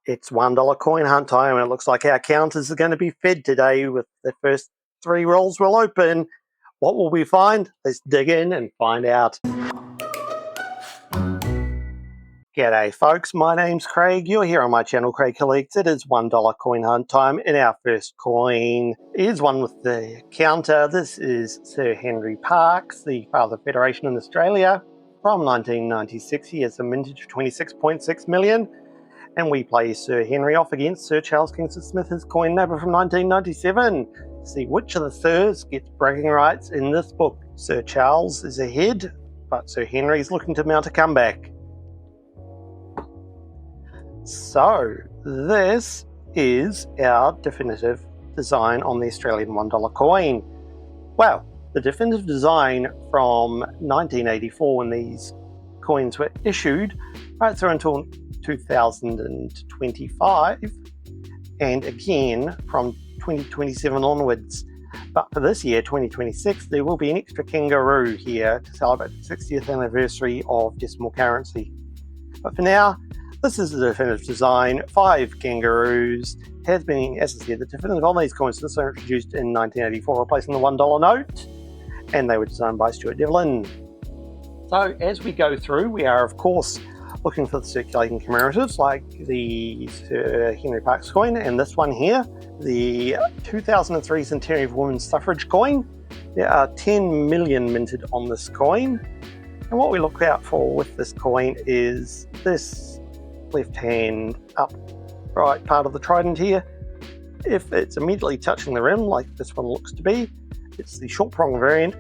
It's $1 coin hunt time, and it looks like our counters are going to be fed today with the first 3 rolls will open. What will we find? Let's dig in and find out. G'day folks, my name's Craig. You're here on my channel, Craig Collects. It is $1 coin hunt time, and our first coin is one with the counter. This is Sir Henry Parkes, the father of Federation in Australia, from 1996. He has a mintage of 26.6 million. And we play Sir Henry off against Sir Charles Kingston Smith, his coin nabber from 1997. See which of the Sirs gets bragging rights in this book. Sir Charles is ahead, but Sir Henry is looking to mount a comeback. So, this is our definitive design on the Australian $1 coin. Well, the definitive design from 1984, when these coins were issued, right through until 2025, and again from 2027 onwards. But for this year, 2026, there will be an extra kangaroo here to celebrate the 60th anniversary of decimal currency. But for now, this is the definitive design. 5 kangaroos has been, as I said, the definitive on these coins since they were introduced in 1984, replacing the $1 note, and they were designed by Stuart Devlin. So as we go through, we are of course looking for the circulating commemoratives like the Sir Henry Parkes coin and this one here, the 2003 Centenary of Women's Suffrage coin. There are 10 million minted on this coin, and what we look out for with this coin is this left hand upright part of the trident here. If it's immediately touching the rim like this one looks to be, it's the short prong variant.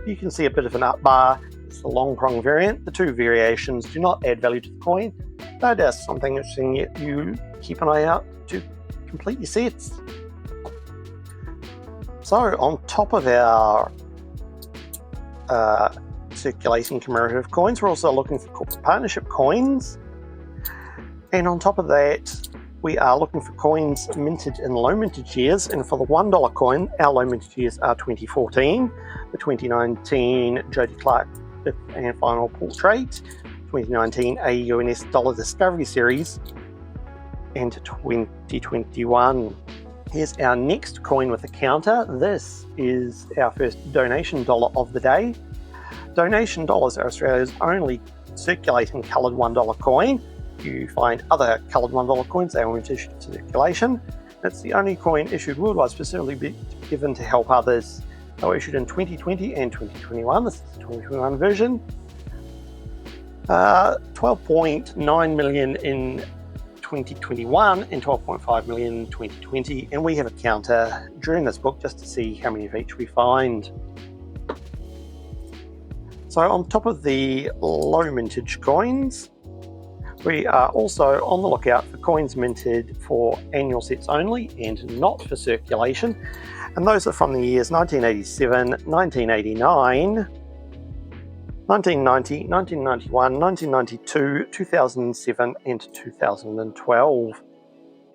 You can see a bit of an up bar. It's the long prong variant. The 2 variations do not add value to the coin. That is something interesting you keep an eye out to complete your sets. So on top of our circulating commemorative coins, we're also looking for corporate partnership coins. And on top of that, we are looking for coins minted in low mintage years. And for the $1 coin, our low mintage years are 2014, the 2019 Jody Clark 5th and final portrait, 2019 AUNS Dollar Discovery Series, and 2021. Here's our next coin with a counter. This is our first donation dollar of the day. Donation dollars are Australia's only circulating coloured $1 coin. You find other coloured $1 coins, they weren't issued to circulation. It's the only coin issued worldwide specifically given to help others. They were issued in 2020 and 2021. This is the 2021 version. 12.9 million in 2021 and 12.5 million in 2020. And we have a counter during this book just to see how many of each we find. So on top of the low mintage coins, we are also on the lookout for coins minted for annual sets only and not for circulation. And those are from the years 1987, 1989, 1990, 1991, 1992, 2007, and 2012.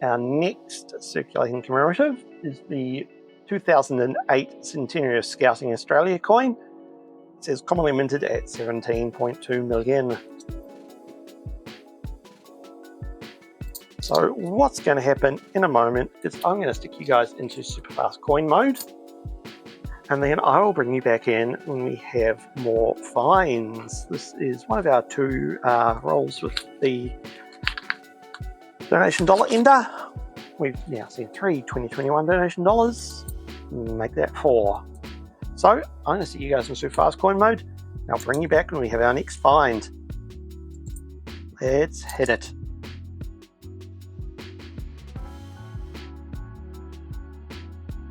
Our next circulating commemorative is the 2008 Centenary of Scouting Australia coin. It says commonly minted at 17.2 million. So what's going to happen in a moment is I'm going to stick you guys into super fast coin mode, and then I will bring you back in when we have more finds. This is one of our 2 rolls with the donation dollar ender. We've now seen 3 2021 donation dollars. Make that 4. So I'm going to stick you guys in super fast coin mode, and I'll bring you back when we have our next find. Let's hit it.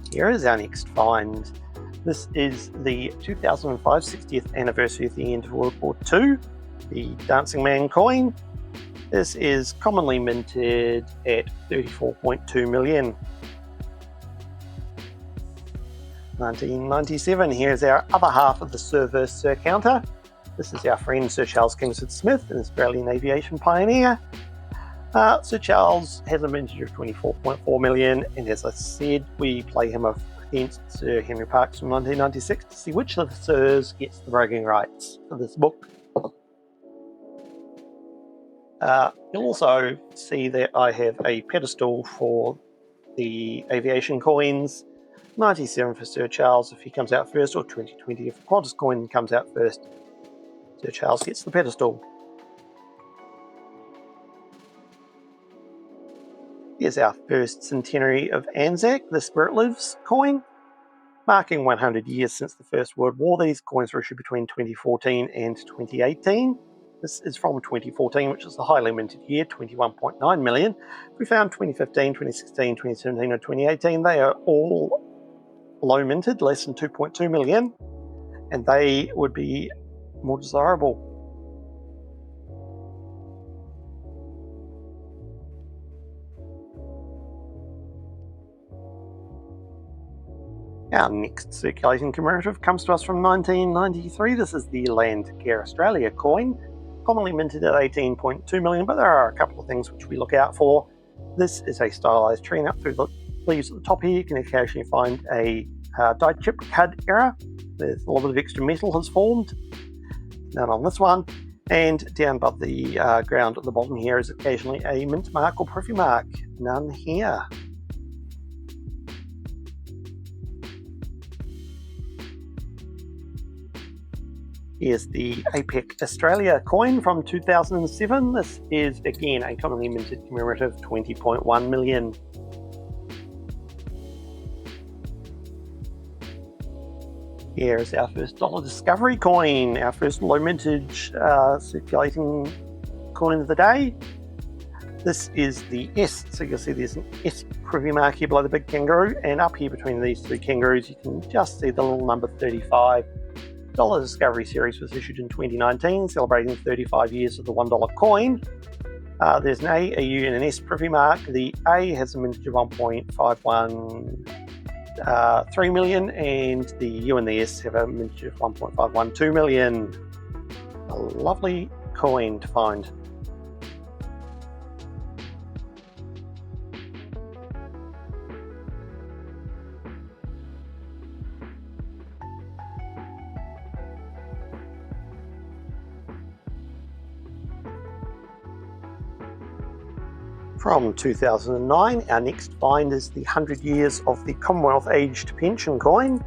Here is our next find. This is the 2005 60th anniversary of the end of World War II, the Dancing Man coin. This is commonly minted at 34.2 million. 1997, here's our other half of the Sir vs Sir counter. This is our friend Sir Charles Kingston Smith, an Australian aviation pioneer. Sir Charles has a mintage of 24.4 million, and as I said, we play him against Sir Henry Parkes from 1996 to see which of the Sirs gets the bragging rights for this book. You'll also see that I have a pedestal for the aviation coins, 97 for Sir Charles if he comes out first, or 2020 if the Qantas coin comes out first. Sir Charles gets the pedestal. Here's our first centenary of Anzac, the Spirit Lives coin. Marking 100 years since the First World War, these coins were issued between 2014 and 2018. This is from 2014, which is the highly minted year, 21.9 million. If we found 2015, 2016, 2017, or 2018, they are all low minted, less than 2.2 million, and they would be more desirable. Our next circulating commemorative comes to us from 1993. This is the Land Care Australia coin, commonly minted at 18.2 million, but there are a couple of things which we look out for. This is a stylised tree nut through the leaves at the top here. You can occasionally find a die chip CUD error. There's a little bit of extra metal has formed. None on this one. And down above the ground at the bottom here is occasionally a mint mark or privy mark. None here. Here's the APEC Australia coin from 2007. This is again a commonly minted commemorative, 20.1 million. Here's our first dollar discovery coin, our first low mintage circulating coin of the day. This is the S, so you'll see there's an S privy mark here below the big kangaroo, and up here between these two kangaroos you can just see the little number 35. Dollar Discovery Series was issued in 2019, celebrating 35 years of the $1 coin. There's an A, a U, and an S privy mark. The A has a mintage of 1.513 million, and the U and the S have a mintage of 1.512 million. A lovely coin to find. From 2009, our next find is the 100 years of the Commonwealth Aged Pension coin.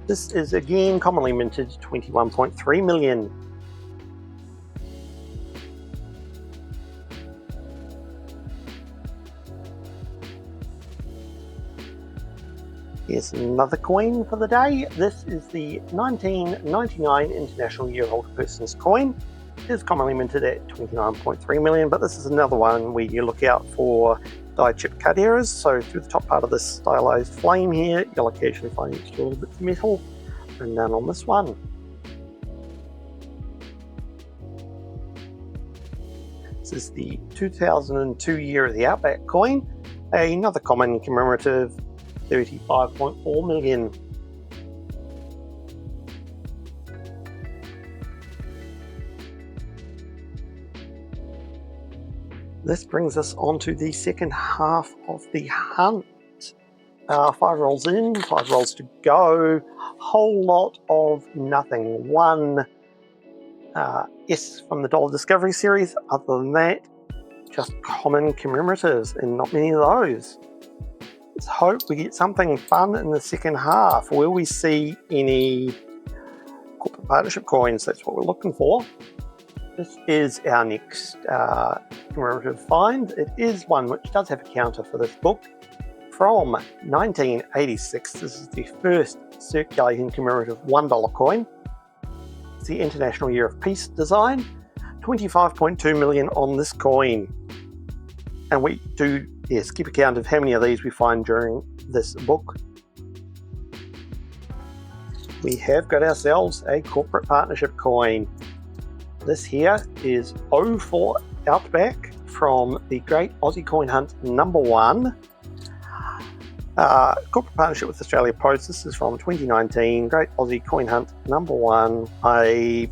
This is again commonly minted, 21.3 million. Here's another coin for the day. This is the 1999 International Year Older Persons coin. It is commonly minted at 29.3 million, but this is another one where you look out for die chip CUD errors. So through the top part of this stylized flame here, you'll occasionally find extra little bits of metal, and none on this one. This is the 2002 Year of the Outback coin, another common commemorative, 35.4 million. This brings us on to the second half of the hunt. 5 rolls in, 5 rolls to go, whole lot of nothing. One S from the Dollar Discovery Series. Other than that, just common commemoratives, and not many of those. Let's hope we get something fun in the second half. Will we see any corporate partnership coins? That's what we're looking for. This is our next commemorative find. It is one which does have a counter for this book. From 1986, this is the first circulating commemorative $1 coin. It's the International Year of Peace design. 25.2 million on this coin. And we do, yes, keep a count of how many of these we find during this book. We have got ourselves a corporate partnership coin. This here is O for Outback from the Great Aussie Coin Hunt #1. Corporate partnership with Australia Post. This is from 2019. Great Aussie Coin Hunt #1. I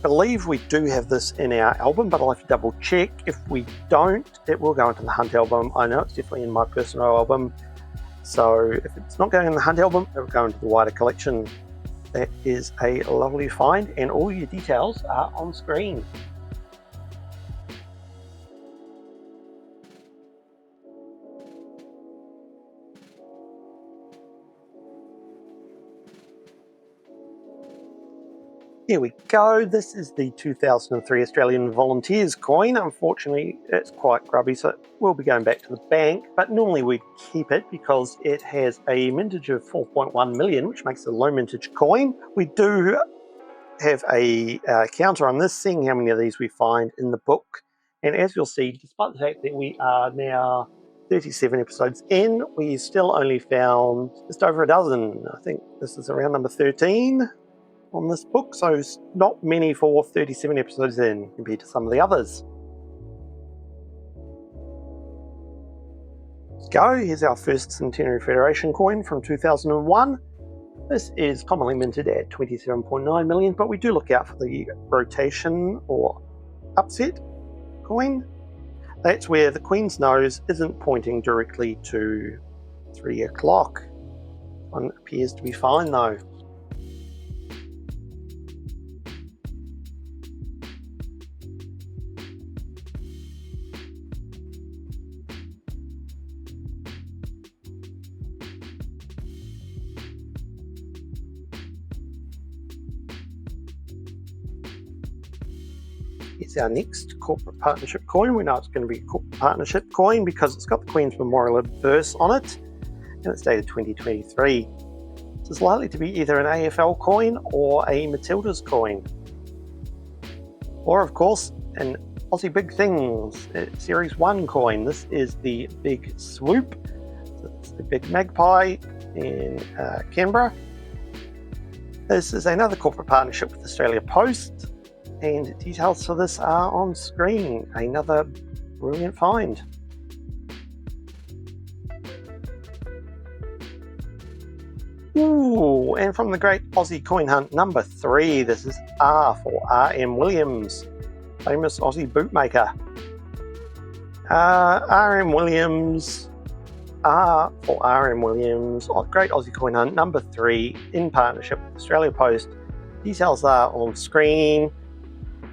believe we do have this in our album, but I'll have to double check. If we don't, it will go into the Hunt album. I know it's definitely in my personal album. So if it's not going in the Hunt album, it will go into the wider collection. That is a lovely find, and all your details are on screen. Here we go. This is the 2003 Australian Volunteers coin. Unfortunately, it's quite grubby, so it will be going back to the bank, but normally we keep it because it has a mintage of 4.1 million, which makes it a low mintage coin. We do have a counter on this, seeing how many of these we find in the book. And as you'll see, despite the fact that we are now 37 episodes in, we still only found just over a dozen. I think this is around number 13 on this book, so not many for 37 episodes in compared to some of the others. Let's go. Here's our first Centenary Federation coin from 2001. This is commonly minted at 27.9 million, but we do look out for the rotation or upset coin. That's where the Queen's nose isn't pointing directly to 3 o'clock. One appears to be fine though. Here's our next corporate partnership coin. We know it's going to be a corporate partnership coin because it's got the Queen's Memorial verse on it, and it's dated 2023. This is likely to be either an AFL coin or a Matilda's coin. Or, of course, an Aussie Big Things Series 1 coin. This is the Big Swoop. So it's the Big Magpie in Canberra. This is another corporate partnership with Australia Post, and details for this are on screen. Another brilliant find. Ooh, and from the Great Aussie Coin Hunt number 3, this is R for R.M. Williams, famous Aussie bootmaker. R.M. Williams, R for R.M. Williams, Great Aussie Coin Hunt number 3 in partnership with Australia Post. Details are on screen,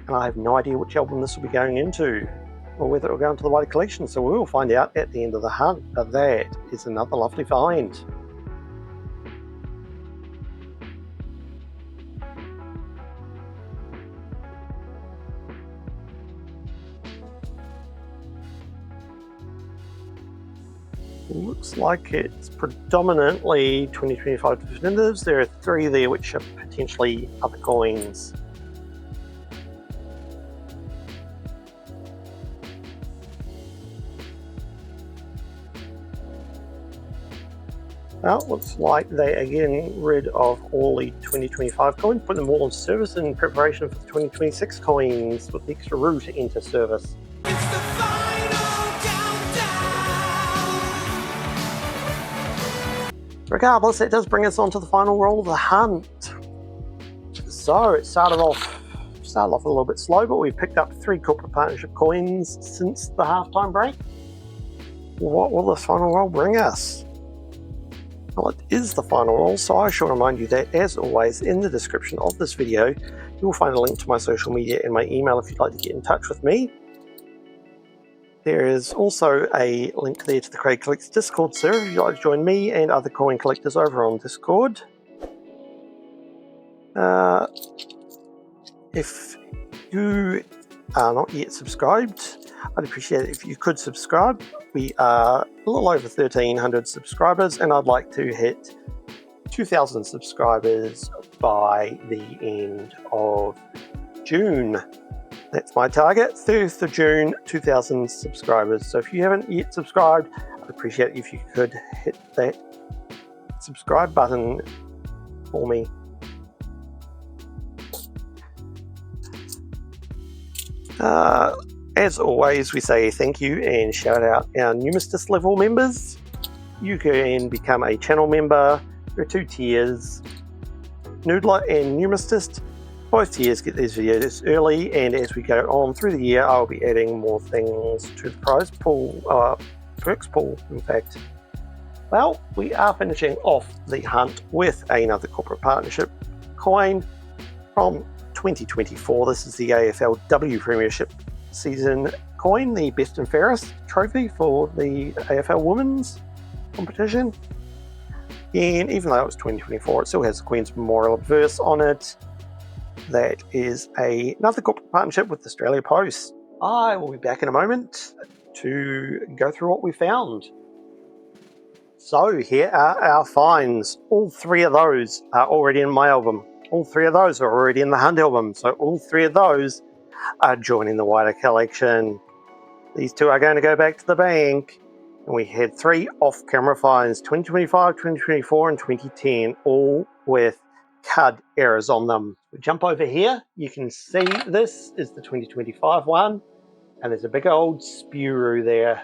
and I have no idea which album this will be going into or whether it will go into the wider collection, so we will find out at the end of the hunt. But that is another lovely find. Looks like it's predominantly 2025 definitives. There are 3 there which are potentially other coins. Well, looks like they are getting rid of all the 2025 coins, putting them all in service in preparation for the 2026 coins with the extra roux to enter service. It's the final countdown. Regardless, that does bring us on to the final roll of the hunt. So it started off a little bit slow, but we've picked up 3 corporate partnership coins since the halftime break. What will this final roll bring us? Well, it is the final roll, so I shall remind you that, as always, in the description of this video, you will find a link to my social media and my email if you'd like to get in touch with me. There is also a link there to the Craig Collects Discord server if you'd like to join me and other coin collectors over on Discord. If you are not yet subscribed, I'd appreciate it if you could subscribe. We are a little over 1,300 subscribers, and I'd like to hit 2,000 subscribers by the end of June. That's my target, 30th of June, 2,000 subscribers. So if you haven't yet subscribed, I'd appreciate it if you could hit that subscribe button for me. As always, we say thank you and shout out our Numistus level members. You can become a channel member. There are 2 tiers, Noodler and Numistus. Both tiers get these videos early, and as we go on through the year, I'll be adding more things to the prize pool, perks pool, in fact. Well, we are finishing off the hunt with another corporate partnership coin from 2024. This is the AFLW Premiership Season coin, the best and fairest trophy for the AFL Women's competition. And even though it was 2024, it still has the Queen's Memorial verse on it. That is another corporate partnership with Australia Post. I will be back in a moment to go through what we found. So here are our finds. All three of those are already in my album. All three of those are already in the Hunt album. So all three of those are joining the wider collection. These two are going to go back to the bank. And we had 3 off-camera finds, 2025, 2024, and 2010, all with CUD errors on them. We jump over here. You can see this is the 2025 one, and there's a big old spiroo there.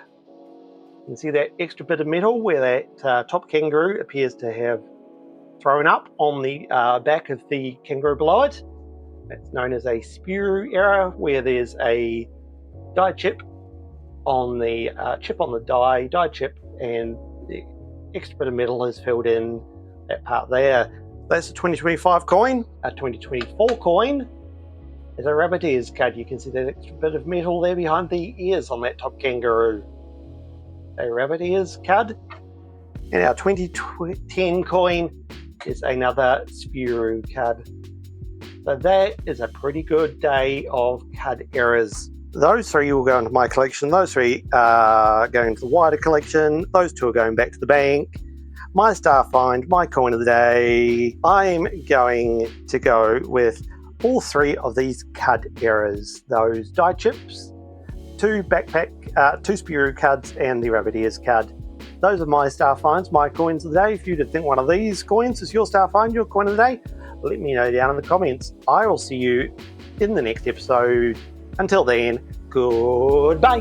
You can see that extra bit of metal where that top kangaroo appears to have thrown up on the back of the kangaroo below it. That's known as a spiroo error, where there's a die chip on the die chip, and the extra bit of metal has filled in that part there. That's a 2025 coin. A 2024 coin is a rabbit ears CUD. You can see that extra bit of metal there behind the ears on that top kangaroo. A rabbit ears CUD. And our 2010 coin is another spiroo CUD. So that is a pretty good day of CUD errors. Those 3 will go into my collection. Those 3 are going to the wider collection. Those 2 are going back to the bank. My star find, my coin of the day. I'm going to go with all 3 of these CUD errors. Those die chips, 2 spiroo CUDs, and the rabbit ears CUD. Those are my star finds, my coins of the day. If you think one of these coins is your star find, your coin of the day, let me know down in the comments. I will see you in the next episode. Until then, goodbye.